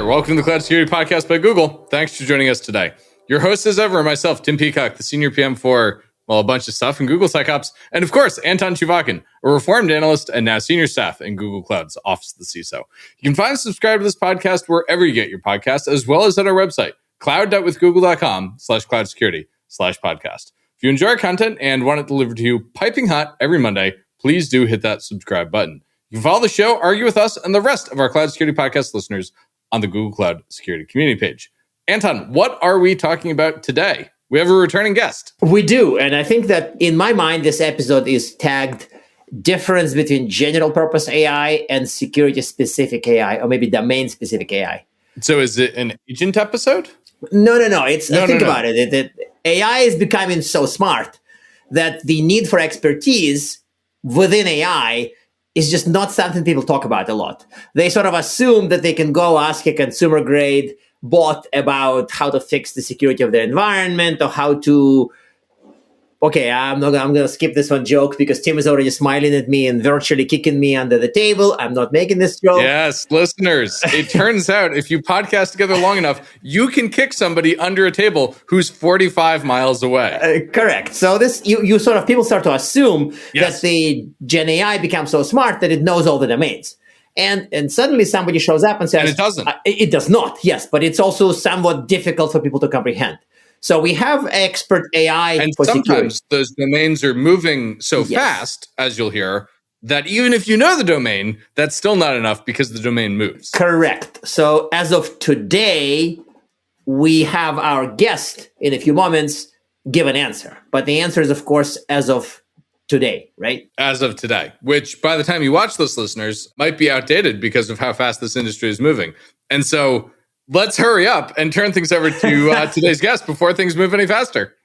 Welcome to the Cloud Security Podcast by Google. Thanks for joining us today. Your host as ever, myself, Tim Peacock, the senior PM for, a bunch of stuff in Google SecOps. And of course, Anton Chuvakin, a reformed analyst and now senior staff in Google Cloud's Office of the CISO. You can find and subscribe to this podcast wherever you get your podcasts, as well as at our website, cloud.withgoogle.com/cloud-security/podcast. If you enjoy our content and want it delivered to you piping hot every Monday, please do hit that subscribe button. You can follow the show, argue with us, and the rest of our Cloud Security Podcast listeners on the Google Cloud Security Community page. Anton, what are we talking about today? We have a returning guest. We do, and I think that in my mind, this episode is tagged difference between general purpose AI and security-specific AI, or maybe domain-specific AI. So is it an agent episode? No. Think about it. AI is becoming so smart that the need for expertise within AI is just not something people talk about a lot. They sort of assume that they can go ask a consumer grade bot about how to fix the security of their environment or how to. Okay, I'm going to skip this one joke because Tim is already smiling at me and virtually kicking me under the table. I'm not making this joke. Yes, listeners, it turns out if you podcast together long enough, you can kick somebody under a table who's 45 miles away. Correct. So this, you sort of, people start to assume that the Gen AI becomes so smart that it knows all the domains. And suddenly somebody shows up and says... And it doesn't. It does not, yes, but it's also somewhat difficult for people to comprehend. So we have expert AI and for sometimes security. Those domains are moving so fast, as you'll hear, that even if you know the domain, that's still not enough because the domain moves. Correct. So as of today, we have our guest in a few moments give an answer. But the answer is, of course, as of today, right? As of today, which by the time you watch this, listeners, might be outdated because of how fast this industry is moving. And so let's hurry up and turn things over to today's guest before things move any faster.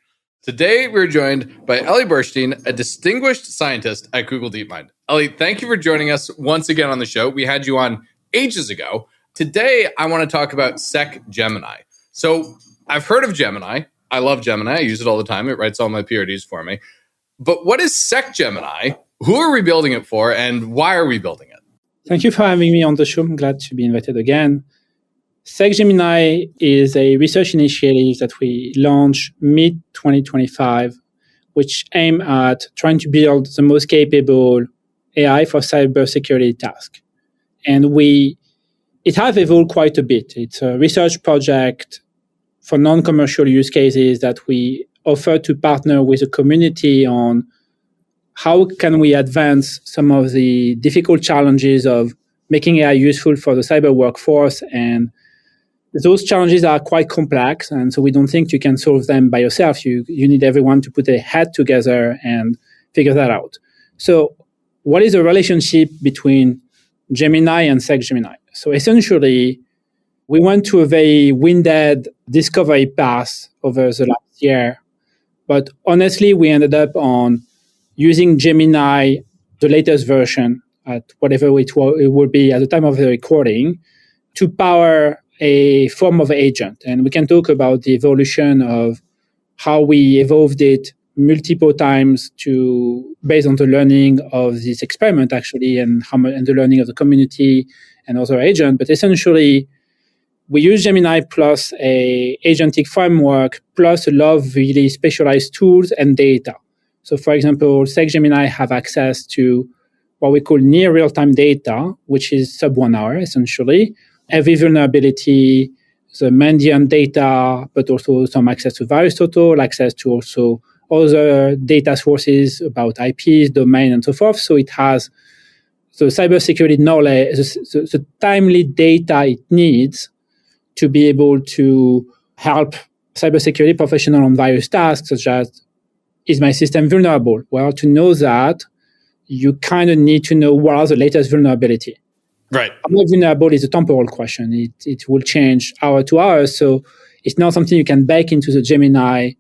Today, we're joined by Ellie Burstein, a distinguished scientist at Google DeepMind. Ellie, thank you for joining us once again on the show. We had you on ages ago. Today, I want to talk about Sec-Gemini. So I've heard of Gemini. I love Gemini. I use it all the time. It writes all my PRDs for me. But what is Sec-Gemini? Who are we building it for? And why are we building it? Thank you for having me on the show. I'm glad to be invited again. Sec-Gemini is a research initiative that we launched mid-2025, which aim at trying to build the most capable AI for cybersecurity tasks. And it has evolved quite a bit. It's a research project for non-commercial use cases that we offer to partner with the community on how can we advance some of the difficult challenges of making AI useful for the cyber workforce. And those challenges are quite complex, and so we don't think you can solve them by yourself. You need everyone to put their head together and figure that out. So what is the relationship between Gemini and Sec-Gemini? So essentially, we went to a very winded discovery path over the last year, but honestly, we ended up on using Gemini, the latest version, at whatever it will be at the time of the recording, to power a form of agent. And we can talk about the evolution of how we evolved it multiple times based on the learning of this experiment, actually, and the learning of the community and other agents. But essentially, we use Gemini plus a agentic framework, plus a lot of really specialized tools and data. So, for example, Sec-Gemini have access to what we call near real-time data, which is sub 1 hour, essentially. Every vulnerability, the Mandiant data, but also some access to VirusTotal, access to also other data sources about IPs, domain, and so forth. So it has the cybersecurity knowledge, the timely data it needs to be able to help cybersecurity professionals on various tasks, such as, is my system vulnerable? Well, to know that, you kind of need to know what are the latest vulnerability. Right. How vulnerable is a temporal question. It will change hour to hour. So it's not something you can bake into the Gemini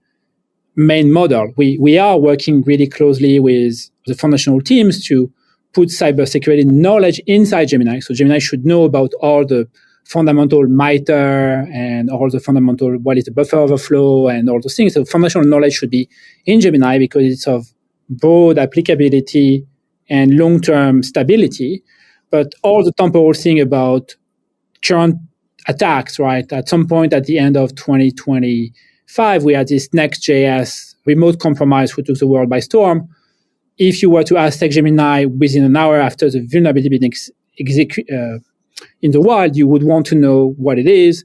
main model. We are working really closely with the foundational teams to put cybersecurity knowledge inside Gemini. So Gemini should know about all the fundamental MITRE and all the fundamental, what is the buffer overflow and all those things. So foundational knowledge should be in Gemini because it's of broad applicability and long-term stability. But all the temporal thing about current attacks, right? At some point at the end of 2025, we had this Next.js remote compromise who took the world by storm. If you were to ask Sec-Gemini within an hour after the vulnerability being in the wild, you would want to know what it is,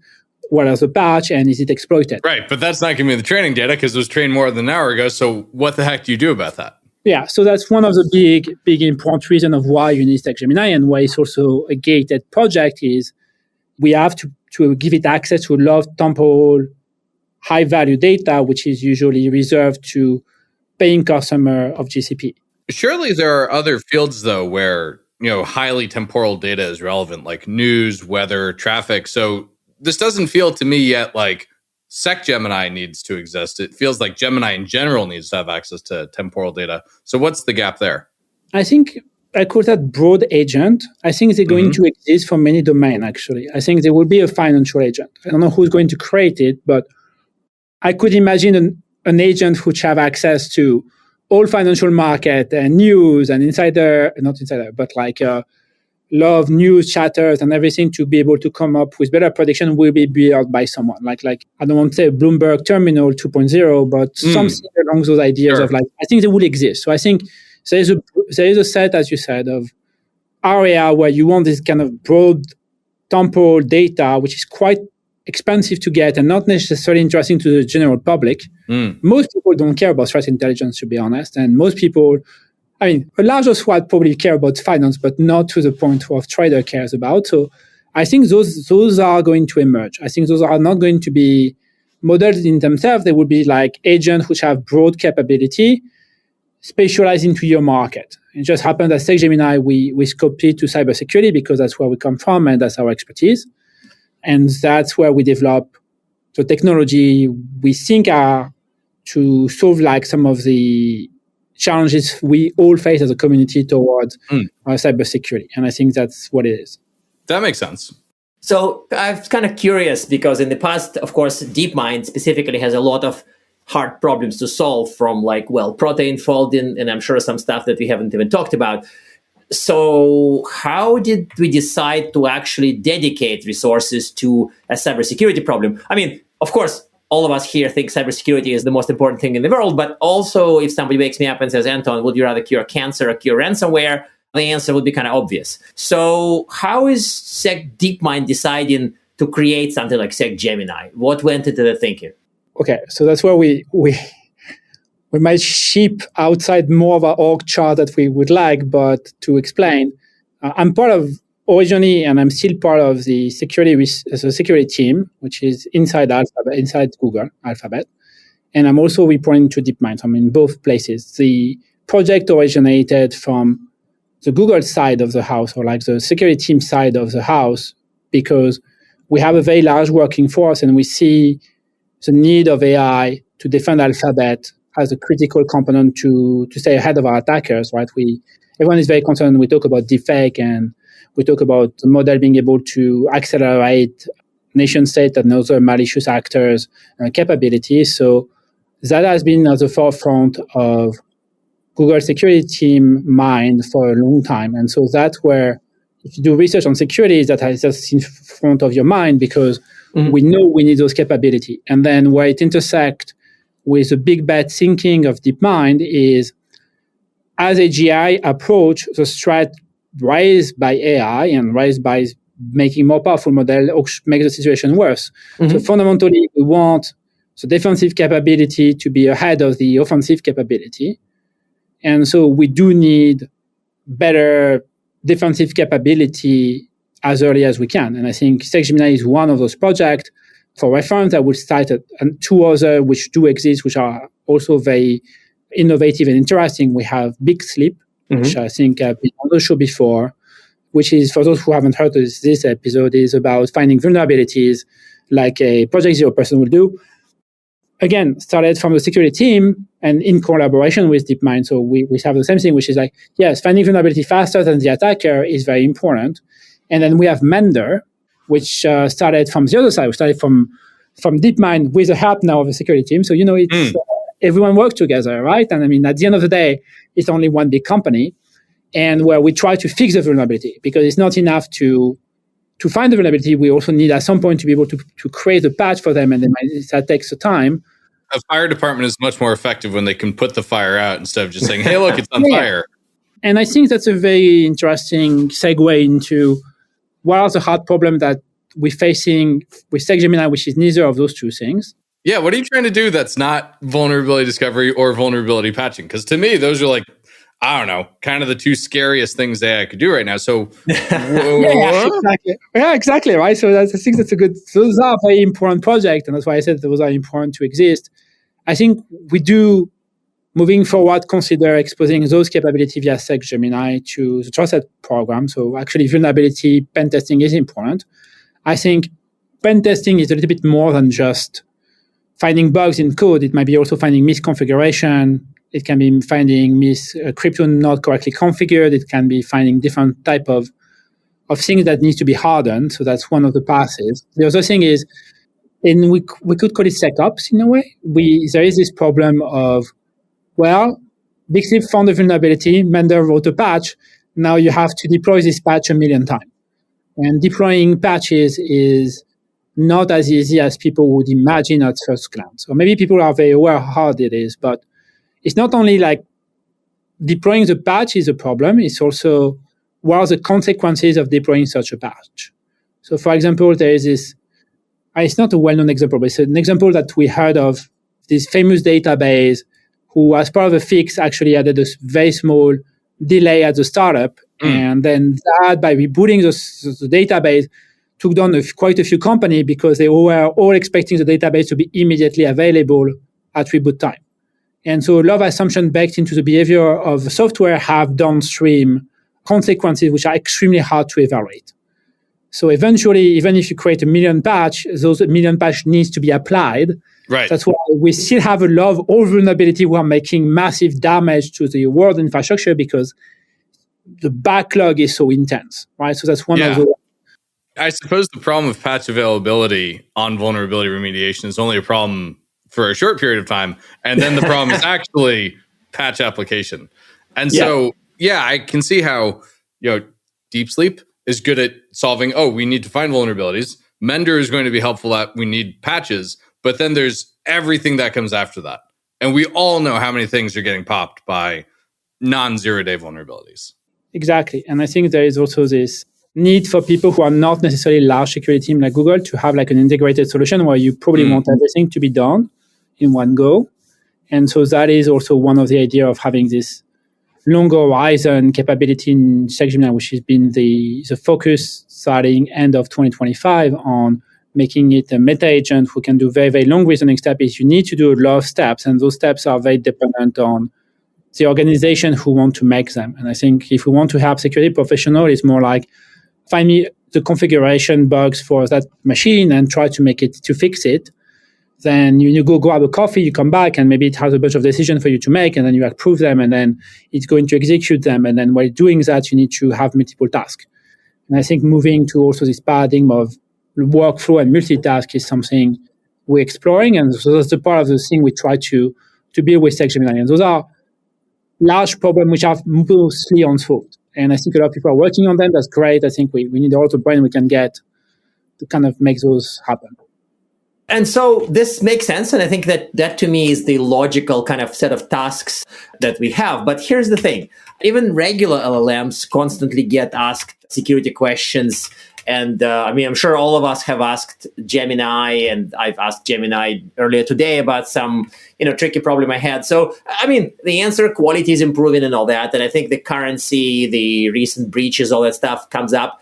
what is the patch, and is it exploited? Right, but that's not giving me the training data because it was trained more than an hour ago. So what the heck do you do about that? Yeah, so that's one of the big important reasons of why you need Sec-Gemini and why it's also a gated project is we have to give it access to a lot of temporal, high-value data, which is usually reserved to paying customer of GCP. Surely there are other fields, though, where highly temporal data is relevant, like news, weather, traffic. So this doesn't feel to me yet like Sec-Gemini needs to exist. It feels like Gemini in general needs to have access to temporal data. So what's the gap there? I think I call that broad agent. I think they're going to exist for many domains, actually. I think there will be a financial agent. I don't know who's going to create it, but I could imagine an agent which have access to all financial market and news and not insider, but like lot of news chatters and everything to be able to come up with better prediction will be built by someone. Like I don't want to say Bloomberg Terminal 2.0, but something along those ideas of I think they will exist. So I think there is a set, as you said, of area where you want this kind of broad temporal data, which is quite expensive to get and not necessarily interesting to the general public. Most people don't care about threat intelligence, to be honest. And most people, a larger swath probably care about finance, but not to the point of trader cares about. So I think those are going to emerge. I think those are not going to be models in themselves. They will be like agents which have broad capability, specialized into your market. It just happened that Sec-Gemini, we scoped it to cybersecurity because that's where we come from and that's our expertise. And that's where we develop the technology we think are to solve some of the challenges we all face as a community towards cybersecurity. And I think that's what it is. That makes sense. So I'm kind of curious because in the past, of course, DeepMind specifically has a lot of hard problems to solve from protein folding, and I'm sure some stuff that we haven't even talked about. So how did we decide to actually dedicate resources to a cybersecurity problem? Of course, all of us here think cybersecurity is the most important thing in the world, but also if somebody wakes me up and says, Anton, would you rather cure cancer or cure ransomware? The answer would be kind of obvious. So how is DeepMind deciding to create something like Sec-Gemini? What went into the thinking? Okay, so that's where we might ship outside more of our org chart that we would like, but to explain, I'm part of originally, and I'm still part of the security team, which is inside Google Alphabet, and I'm also reporting to DeepMind. So I'm in both places. The project originated from the Google side of the house, or the security team side of the house, because we have a very large working force, and we see the need of AI to defend Alphabet as a critical component to stay ahead of our attackers, right? Everyone is very concerned. We talk about deepfake and we talk about the model being able to accelerate nation state and other malicious actors' capabilities. So that has been at the forefront of Google security team mind for a long time. And so that's where, if you do research on security, that is just in front of your mind because we know we need those capabilities. And then where it intersects with the big bet thinking of DeepMind is, as AGI approach the threat raised by AI and raised by making more powerful model or make the situation worse. So fundamentally, we want the defensive capability to be ahead of the offensive capability. And so we do need better defensive capability as early as we can. And I think Sec-Gemini is one of those projects. For reference, I will cite two others which do exist, which are also very innovative and interesting. We have Big Sleep, which I think I've been on the show before, which is, for those who haven't heard this episode, is about finding vulnerabilities like a Project Zero person will do. Again, started from the security team and in collaboration with DeepMind. So we have the same thing, which is yes, finding vulnerability faster than the attacker is very important. And then we have Mender, which started from the other side. We started from DeepMind with the help now of the security team. So, it's everyone works together, right? And at the end of the day, it's only one big company, and where we try to fix the vulnerability because it's not enough to to find the vulnerability, we also need at some point to be able to create a patch for them, and then that takes the time. A fire department is much more effective when they can put the fire out instead of just saying, hey, look, it's on fire. And I think that's a very interesting segue into what are the hard problems that we're facing with Sec-Gemini, which is neither of those two things. Yeah, what are you trying to do that's not vulnerability discovery or vulnerability patching? Because to me, those are like, I don't know, kind of the two scariest things AI could do right now. So, exactly, right? So I think that's a good. Those are very important projects, and that's why I said those are important to exist. I think we do, moving forward, consider exposing those capabilities via Sec-Gemini to the trusted program. So actually, vulnerability pen testing is important. I think pen testing is a little bit more than just finding bugs in code. It might be also finding misconfiguration. It can be finding crypto not correctly configured. It can be finding different type of things that needs to be hardened. So that's one of the passes. The other thing is, and we could call it SecOps in a way. There is this problem of, well, Big Sleep found a vulnerability, Mender wrote a patch, now you have to deploy this patch 1 million times. And deploying patches is not as easy as people would imagine at first glance. Or maybe people are very aware how hard it is, but it's not only like deploying the patch is a problem, it's also what are the consequences of deploying such a patch. So for example, there is this, it's not a well-known example, but it's an example that we heard of, this famous database who, as part of a fix, actually added a very small delay at the startup. And then that, by rebooting the database, took down quite a few companies because they were all expecting the database to be immediately available at reboot time. And so a lot of assumptions baked into the behavior of the software have downstream consequences which are extremely hard to evaluate. So eventually, even if you create 1 million patch, those 1 million patch needs to be applied. Right. That's why we still have a lot of old vulnerability who are making massive damage to the world infrastructure because the backlog is so intense, right? So that's one of the... I suppose the problem of patch availability on vulnerability remediation is only a problem for a short period of time. And then the problem is actually patch application. And so, I can see how, Deep Sleep is good at solving, we need to find vulnerabilities. Mender is going to be helpful at we need patches. But then there's everything that comes after that. And we all know how many things are getting popped by non-zero-day vulnerabilities. Exactly. And I think there is also this need for people who are not necessarily large security team like Google to have like an integrated solution where you probably want everything to be done in one go. And so that is also one of the idea of having this longer horizon capability in Sec-Gemini, which has been the focus starting end of 2025 on making it a meta agent who can do very, very long reasoning steps. Is you need to do a lot of steps, and those steps are very dependent on the organization who want to make them. And I think if we want to have security professional, it's more like find me the configuration bugs for that machine and try to make it, to fix it. Then you go grab a coffee, you come back, and maybe it has a bunch of decisions for you to make, and then you approve them, and then it's going to execute them. And then while doing that, you need to have multiple tasks. And I think moving to also this paradigm of workflow and multitask is something we're exploring. And so that's the part of the thing we try to build with Sec-Gemini. And those are large problems which are mostly unsolved. And I think a lot of people are working on them. That's great. I think we need all the brain we can get to kind of make those happen. And so this makes sense. And I think that to me is the logical kind of set of tasks that we have. But here's the thing. Even regular LLMs constantly get asked security questions. And I'm sure all of us have asked Gemini, and I've asked Gemini earlier today about some, tricky problem I had. So, the answer quality is improving and all that. And I think the currency, the recent breaches, all that stuff comes up.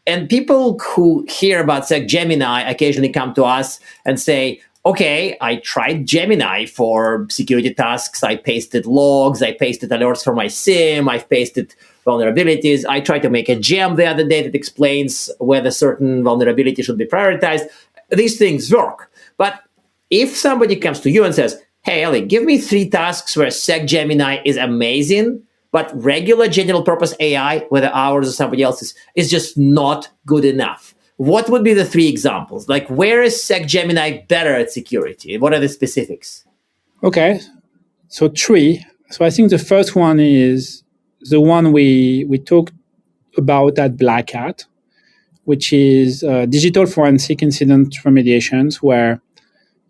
And people who hear about Sec-Gemini occasionally come to us and say, okay, I tried Gemini for security tasks. I pasted logs. I pasted alerts for my SIEM. I've pasted vulnerabilities. I tried to make a gem the other day that explains whether certain vulnerability should be prioritized. These things work. But if somebody comes to you and says, hey, Ellie, give me 3 tasks where Sec-Gemini is amazing, but regular general purpose AI, whether ours or somebody else's, is just not good enough. What would be the 3 examples? Like, where is Sec-Gemini better at security? What are the specifics? Okay, so 3. So I think the first one is the one we talked about at Black Hat, which is digital forensic incident remediations, where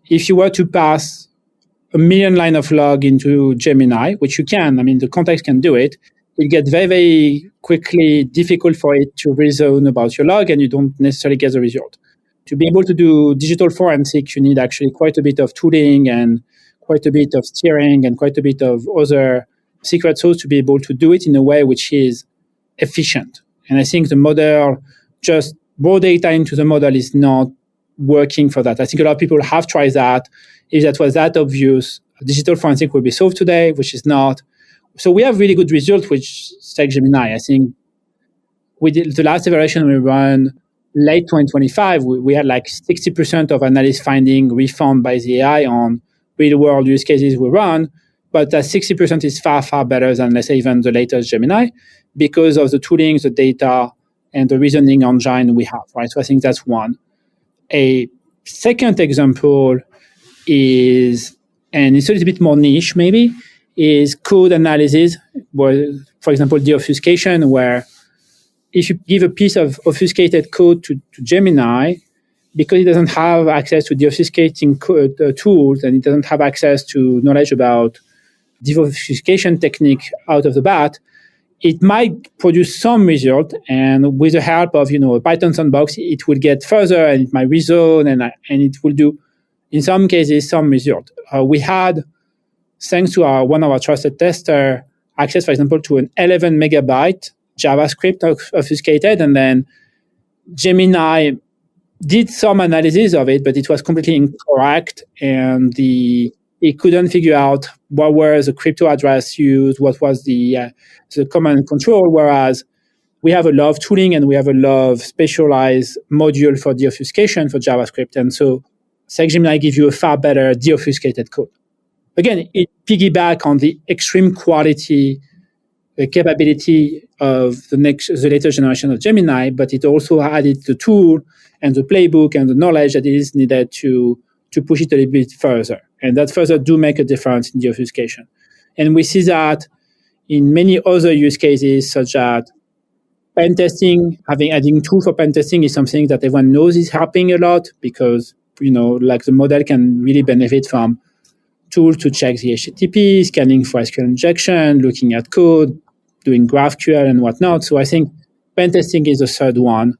if you were to pass 1 million line of log into Gemini, which you can, the context can do it, it gets very, very quickly difficult for it to reason about your log, and you don't necessarily get the result. To be able to do digital forensic, you need actually quite a bit of tooling and quite a bit of steering and quite a bit of other secret sauce to be able to do it in a way which is efficient. And I think the model, just raw data into the model, is not working for that. I think a lot of people have tried that. If that was that obvious, digital forensic would be solved today, which is not. So we have really good results with Sec-Gemini. I think we did the last evaluation we ran late 2025, we had like 60% of analyst finding refound by the AI on real world use cases we run. But that 60% is far, far better than, let's say, even the latest Gemini because of the tooling, the data, and the reasoning engine we have, right? So I think that's one. A second example is, and it's a little bit more niche maybe, is code analysis, where, for example, deobfuscation, where if you give a piece of obfuscated code to Gemini, because it doesn't have access to deobfuscating tools and it doesn't have access to knowledge about deobfuscation technique out of the bat, it might produce some result, and with the help of a Python sandbox, it will get further and it might reason and it will do, in some cases, some result. We had, thanks to one of our trusted tester, access, for example, to an 11 megabyte JavaScript obfuscated, and then Gemini did some analysis of it, but it was completely incorrect, and it couldn't figure out what was the crypto address used, what was the command and control, whereas we have a lot of tooling and we have a lot of specialized module for deobfuscation for JavaScript, and so Sec-Gemini gives you a far better deobfuscated code. Again, it piggybacks on the extreme quality capability of the latest generation of Gemini, but it also added the tool and the playbook and the knowledge that is needed to push it a little bit further. And that further do make a difference in deobfuscation. And we see that in many other use cases, such as pen testing. Adding tool for pen testing is something that everyone knows is helping a lot because, like the model can really benefit from tools to check the HTTP, scanning for SQL injection, looking at code, doing GraphQL and whatnot. So I think pen testing is the third one,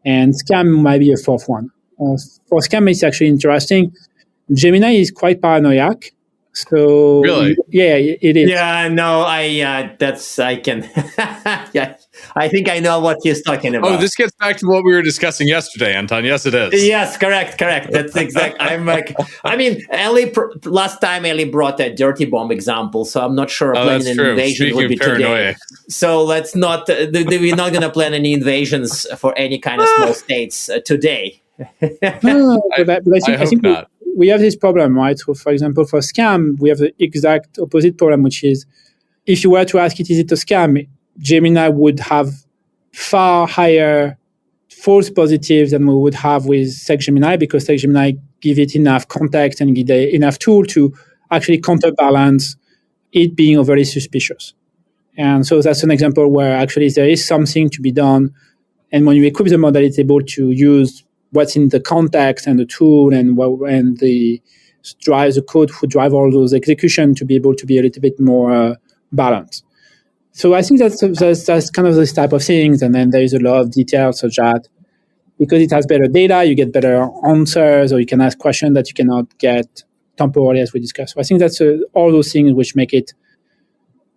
and scam might be a fourth one. For scam, it's actually interesting. Gemini is quite paranoid. So really, yeah, it is. Yeah, no, I can. Yeah, I think I know what he's talking about. Oh, this gets back to what we were discussing yesterday, Anton. Yes, it is. Yes, correct. That's exact. Last time Ellie brought a dirty bomb example, so I'm not sure planning an invasion would be today. So let's not. We're not going to plan any invasions for any kind of small states today. No, I think not. We have this problem, right? So, for example, for scam, we have the exact opposite problem, which is if you were to ask it, is it a scam? Gemini would have far higher false positives than we would have with Sec-Gemini because Sec-Gemini give it enough context and give it enough tool to actually counterbalance it being overly suspicious. And so that's an example where actually there is something to be done. And when you equip the model, it's able to use what's in the context and the tool and the code who drive all those execution to be able to be a little bit more balanced. So I think that's kind of this type of things. And then there is a lot of details such that because it has better data, you get better answers, or you can ask questions that you cannot get temporarily, as we discussed. So I think that's all those things which make it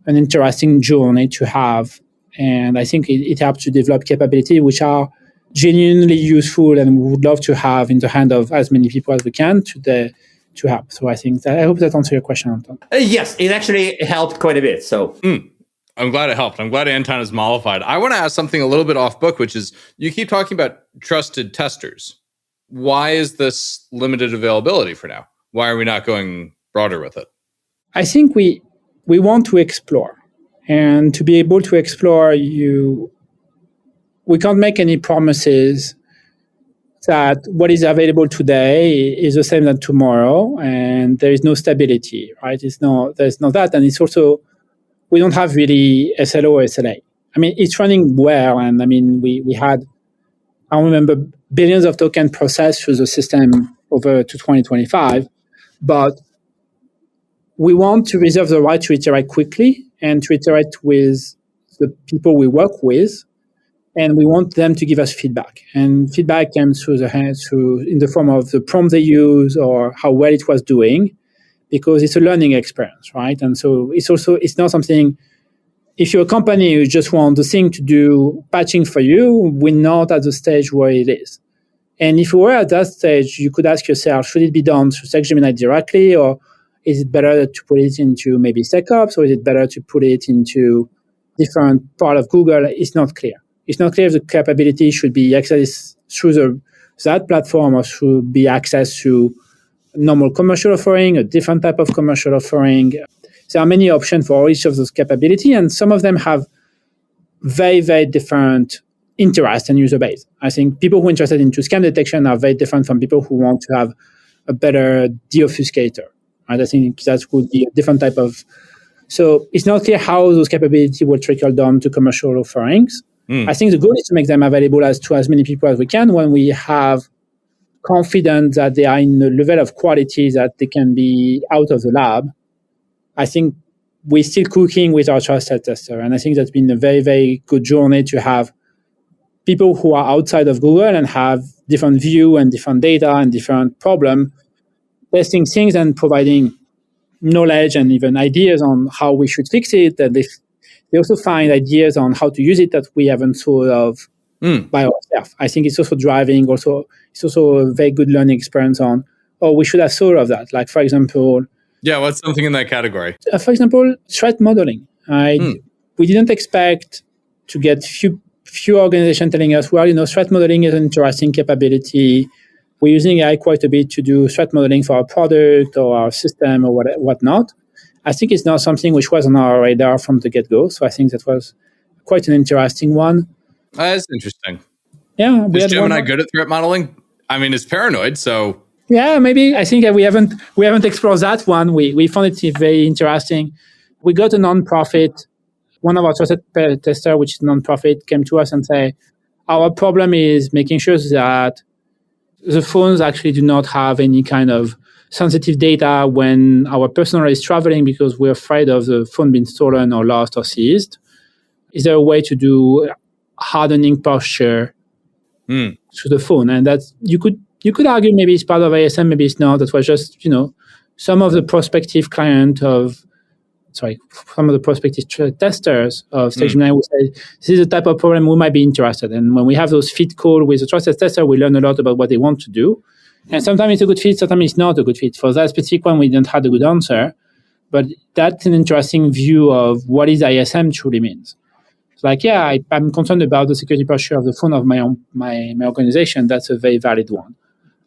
an interesting journey to have. And I think it helps to develop capability which are genuinely useful and we would love to have in the hand of as many people as we can to help. So I hope that answers your question, Anton. Yes, it actually helped quite a bit. So I'm glad it helped. I'm glad Anton is mollified. I want to ask something a little bit off book, which is you keep talking about trusted testers. Why is this limited availability for now? Why are we not going broader with it? I think we want to explore. And to be able to explore, we can't make any promises that what is available today is the same as tomorrow, and there is no stability, right? There's no that, and it's also we don't have really SLO or SLA. It's running well, and we had I don't remember billions of tokens processed through the system over to 2025, but we want to reserve the right to iterate quickly and to iterate with the people we work with, and we want them to give us feedback. And feedback comes through in the form of the prompt they use or how well it was doing, because it's a learning experience, right? And so it's not something. If you're a company who just want the thing to do patching for you, we're not at the stage where it is. And if you were at that stage, you could ask yourself, should it be done through Sec-Gemini directly, or is it better to put it into maybe SecOps, or is it better to put it into different part of Google? It's not clear. It's not clear if the capability should be accessed through that platform or should be accessed through normal commercial offering, a different type of commercial offering. There are many options for each of those capabilities, and some of them have very, very different interest and user base. I think people who are interested into scam detection are very different from people who want to have a better deobfuscator. Right? I think that would be a different type of. So it's not clear how those capabilities will trickle down to commercial offerings. I think the goal is to make them available to as many people as we can when we have confidence that they are in a level of quality that they can be out of the lab. I think we're still cooking with our trusted tester. And I think that's been a very, very good journey to have people who are outside of Google and have different view and different data and different problem, testing things and providing knowledge and even ideas on how we should fix it. And they also find ideas on how to use it that we haven't thought of by ourselves. I think it's also driving, it's also a very good learning experience on, we should have thought of that. Like, for example, yeah, what's something in that category? For example, threat modeling. We didn't expect to get few organizations telling us, threat modeling is an interesting capability. We're using AI quite a bit to do threat modeling for our product or our system or whatnot. I think it's not something which was on our radar from the get-go. So I think that was quite an interesting one. That's interesting. Yeah. Is Gemini good at threat modeling? I mean, it's paranoid, so... Yeah, maybe. I think we haven't explored that one. We found it very interesting. We got a nonprofit. One of our trusted tester, which is a nonprofit, came to us and say, our problem is making sure that the phones actually do not have any kind of sensitive data when our personnel is traveling because we're afraid of the phone being stolen or lost or seized. Is there a way to do hardening posture to the phone? And that's you could argue maybe it's part of ISM, maybe it's not. That was just, some of the prospective testers of Sec-Gemini would say, this is the type of problem we might be interested in. When we have those fit calls with the trusted tester, we learn a lot about what they want to do. And sometimes it's a good fit, sometimes it's not a good fit. For that specific one, we didn't have a good answer. But that's an interesting view of what is ISM truly means. It's like, I'm concerned about the security posture of the phone of my organization. That's a very valid one.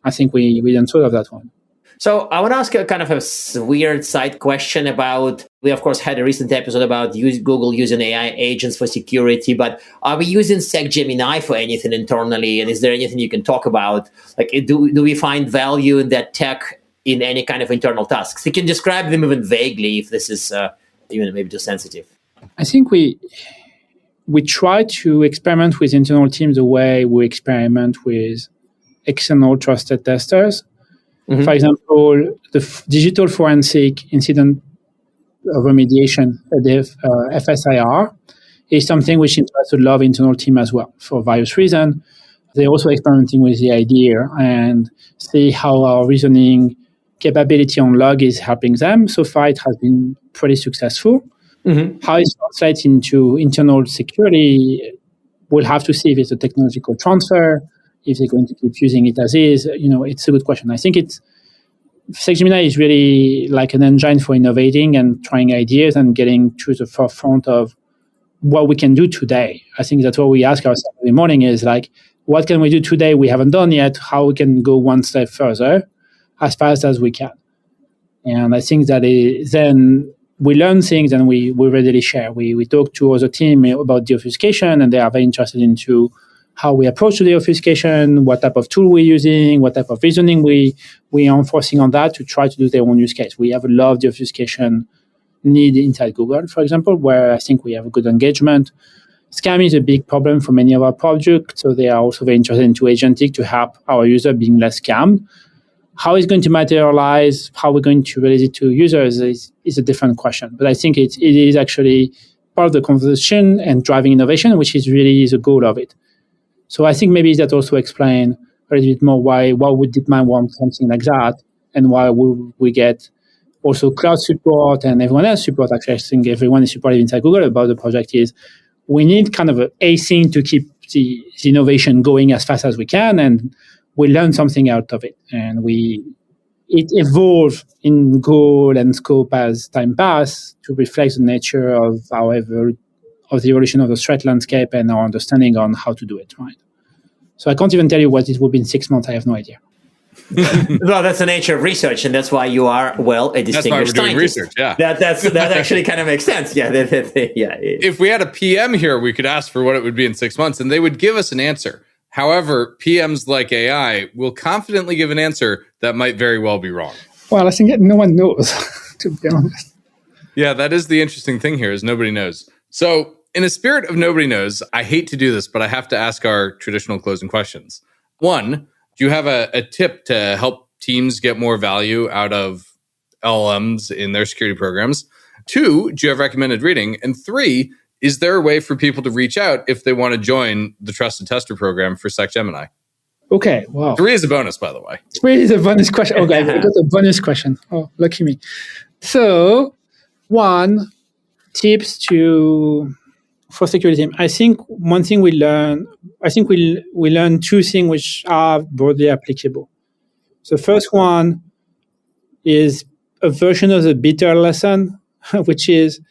I think we didn't thought of that one. So I want to ask you kind of a weird side question about, we of course had a recent episode about Google using AI agents for security, but are we using Sec-Gemini for anything internally? And is there anything you can talk about? Like, do we find value in that tech in any kind of internal tasks? You can describe them even vaguely if this is even maybe too sensitive. I think we try to experiment with internal teams the way we experiment with external trusted testers. Mm-hmm. For example, the digital forensic incident remediation, the FSIR, is something which interests a lot of internal team as well for various reasons. They're also experimenting with the idea and see how our reasoning capability on log is helping them. So far, it has been pretty successful. Mm-hmm. How it translates into internal security, we'll have to see if it's a technological transfer, if they're going to keep using it as is. It's a good question. I think Sec-Gemini is really like an engine for innovating and trying ideas and getting to the forefront of what we can do today. I think that's what we ask ourselves every morning is like, what can we do today we haven't done yet? How we can go one step further as fast as we can. And I think that then we learn things and we readily share. We talk to other team about deobfuscation, and they are very interested into how we approach the deobfuscation, what type of tool we're using, what type of reasoning we are enforcing on that to try to do their own use case. We have a lot of deobfuscation need inside Google, for example, where I think we have a good engagement. Scam is a big problem for many of our projects, so they are also very interested into agentic to help our user being less scammed. How it's going to materialize, how we're going to release it to users is a different question. But I think it is actually part of the conversation and driving innovation, which is really the goal of it. So I think maybe that also explains a little bit more why would DeepMind want something like that, and why would we get also cloud support and everyone else support. Actually, I think everyone is supportive inside Google about the project is we need kind of a thing to keep the innovation going as fast as we can, and we learn something out of it. And it evolved in goal and scope as time passed to reflect the nature of the evolution of the threat landscape and our understanding on how to do it, right? So I can't even tell you what it will be in 6 months. I have no idea. Well, that's the nature of research, and that's why you are, a distinguished that's why we're doing scientist. Research, yeah. That actually kind of makes sense. Yeah, yeah. If we had a PM here, we could ask for what it would be in 6 months, and they would give us an answer. However, PMs like AI will confidently give an answer that might very well be wrong. Well, I think no one knows, to be honest. Yeah, that is the interesting thing here is nobody knows. So in a spirit of nobody knows, I hate to do this, but I have to ask our traditional closing questions. One, do you have a tip to help teams get more value out of LLMs in their security programs? Two, do you have recommended reading? And three, is there a way for people to reach out if they want to join the Trusted Tester program for Sec-Gemini? Okay, wow. 3 is a bonus, by the way. 3 is a bonus question. Okay, I got a bonus question. Oh, lucky me. So, 1, tips for security team. I think one thing we learn, we learn 2 things which are broadly applicable. So, first one is a version of the bitter lesson, which is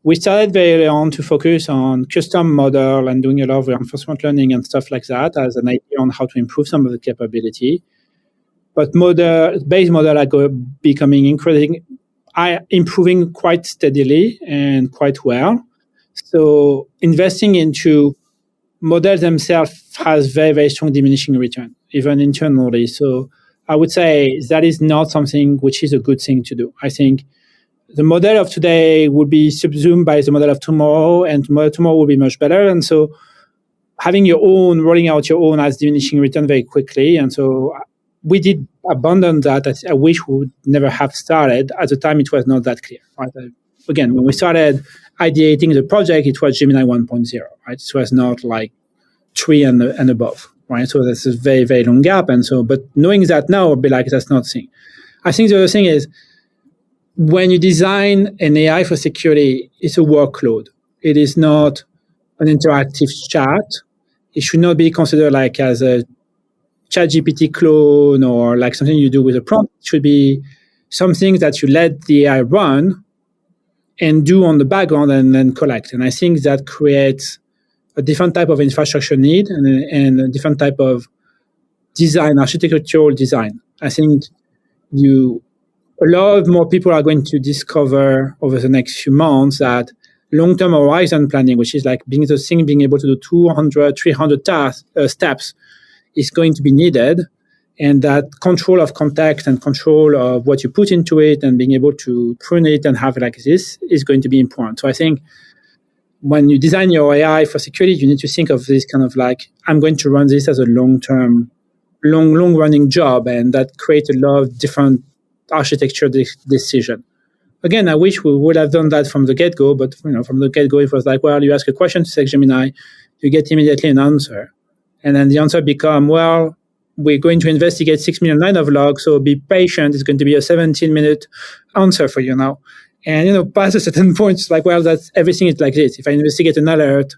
we started very early on to focus on custom model and doing a lot of reinforcement learning and stuff like that as an idea on how to improve some of the capability. But base model are becoming improving quite steadily and quite well. So investing into models themselves has very, very strong diminishing return, even internally. So I would say that is not something which is a good thing to do. I think the model of today will be subsumed by the model of tomorrow, and tomorrow will be much better. And so rolling out your own has diminishing return very quickly. And so we did abandon that. I wish we would never have started. At the time, it was not that clear. Right? Again, when we started ideating the project, it was Gemini 1.0. Right? It was not like 3 and above. Right? So there's a very, very long gap. And so, but knowing that now, I'll be like, that's not the thing. I think the other thing is, when you design an AI for security, it's a workload. It is not an interactive chat. It should not be considered like as a ChatGPT clone or like something you do with a prompt. It should be something that you let the AI run and do on the background and then collect. And I think that creates a different type of infrastructure need and a different type of design, architectural design. I think a lot more people are going to discover over the next few months that long-term horizon planning, which is like being able to do 200, 300 steps, is going to be needed. And that control of context and control of what you put into it and being able to prune it and have it like this is going to be important. So I think when you design your AI for security, you need to think of this kind of like, I'm going to run this as a long-term, long-running job. And that creates a lot of different architecture decision. Again, I wish we would have done that from the get-go, but from the get-go, it was like, well, you ask a question to Sec-Gemini, you get immediately an answer. And then the answer become, well, we're going to investigate 6 million lines of logs, so be patient. It's going to be a 17-minute answer for you now. And, past a certain point, it's like, well, everything is like this. If I investigate an alert,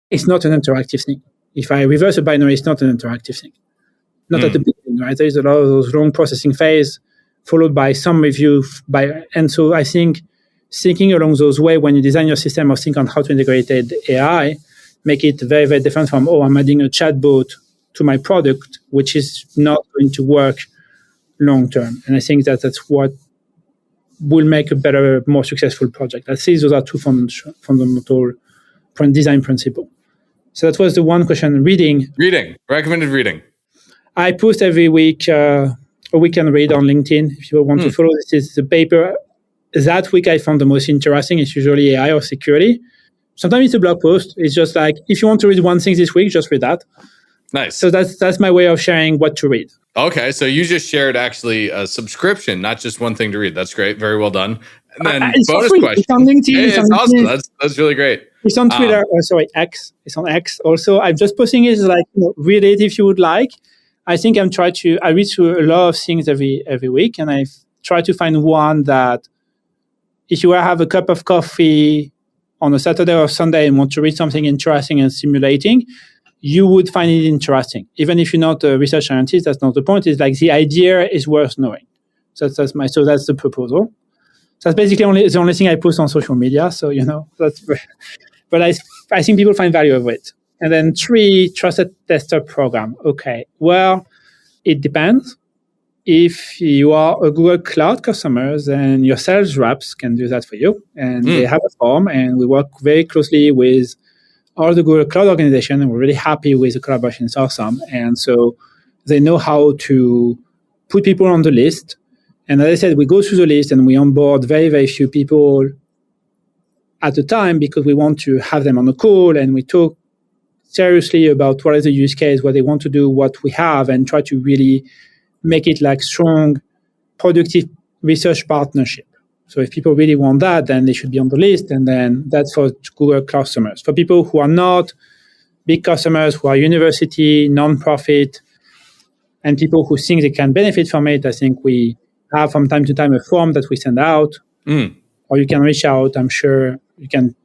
it's not an interactive thing. If I reverse a binary, it's not an interactive thing. Not at the beginning, right? There's a lot of those long processing phase, followed by some review. And so I think thinking along those ways when you design your system or think on how to integrate AI, make it very, very different from, I'm adding a chatbot to my product, which is not going to work long term. And I think that's what will make a better, more successful project. I see those are 2 fundamental design principles. So that was the one question. Reading. Recommended reading. I post every week a weekend read on LinkedIn. If you want to follow, this is the paper that week I found the most interesting. It's usually AI or security. Sometimes it's a blog post. It's just like, if you want to read one thing this week, just read that. Nice. So that's my way of sharing what to read. Okay, so you just shared actually a subscription, not just one thing to read. That's great. Very well done. And then bonus question. It's on LinkedIn. Hey, it's awesome. That's really great. It's on Twitter. X. It's on X. Also, I'm just posting it like, read it if you would like. I think I read through a lot of things every week, and I try to find one that, if you have a cup of coffee on a Saturday or Sunday and want to read something interesting and stimulating, you would find it interesting. Even if you're not a research scientist, that's not the point. It's like the idea is worth knowing. So that's the proposal. So that's basically the only thing I post on social media. So, but I think people find value of it. And then 3, trusted tester program. Okay, well, it depends. If you are a Google Cloud customer, then your sales reps can do that for you. And they have a form, and we work very closely with all the Google Cloud organization, and we're really happy with the collaboration. It's awesome. And so they know how to put people on the list. And as I said, we go through the list and we onboard very, very few people at a time, because we want to have them on a call, and we talk seriously about what is the use case, what they want to do, what we have, and try to really make it like strong, productive research partnership. So if people really want that, then they should be on the list. And then that's for Google customers. For people who are not big customers, who are university, nonprofit, and people who think they can benefit from it, I think we have from time to time a form that we send out, or you can reach out. I'm sure you can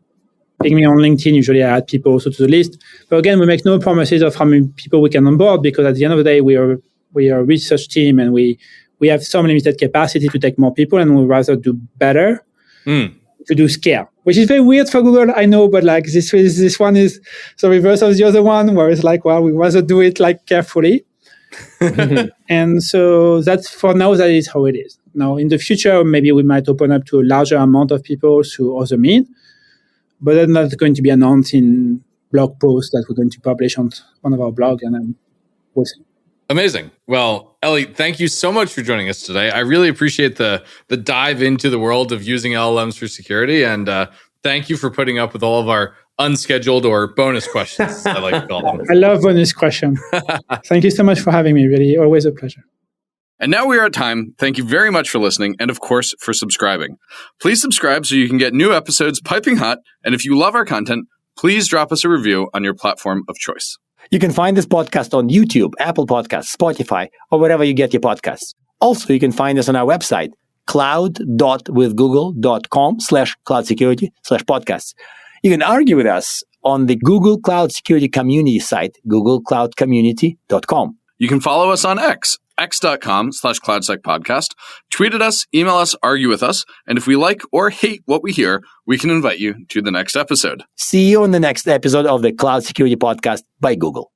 ping me on LinkedIn. Usually I add people also to the list. But again, we make no promises of how many people we can onboard, because at the end of the day, we are a research team, and we have some limited capacity to take more people, and we'd rather do better to do scale, which is very weird for Google, I know, but like this one is the reverse of the other one, where it's like, well, we rather do it like carefully. And so that's, for now, that is how it is. Now, in the future, maybe we might open up to a larger amount of people through other means, but then that's going to be announced in blog posts that we're going to publish on one of our blogs, and then we'll see. Amazing. Well, Ellie, thank you so much for joining us today. I really appreciate the dive into the world of using LLMs for security, and thank you for putting up with all of our unscheduled or bonus questions, I like to call them. I love bonus questions. Thank you so much for having me. Really, always a pleasure. And now we are at time. Thank you very much for listening, and of course, for subscribing. Please subscribe so you can get new episodes piping hot, and if you love our content, please drop us a review on your platform of choice. You can find this podcast on YouTube, Apple Podcasts, Spotify, or wherever you get your podcasts. Also, you can find us on our website, cloud.withgoogle.com/cloudsecurity/podcasts. You can argue with us on the Google Cloud Security Community site, googlecloudcommunity.com. You can follow us on x.com/cloudsecpodcast, tweet at us, email us, argue with us, and if we like or hate what we hear, we can invite you to the next episode. See you on the next episode of the Cloud Security Podcast by Google.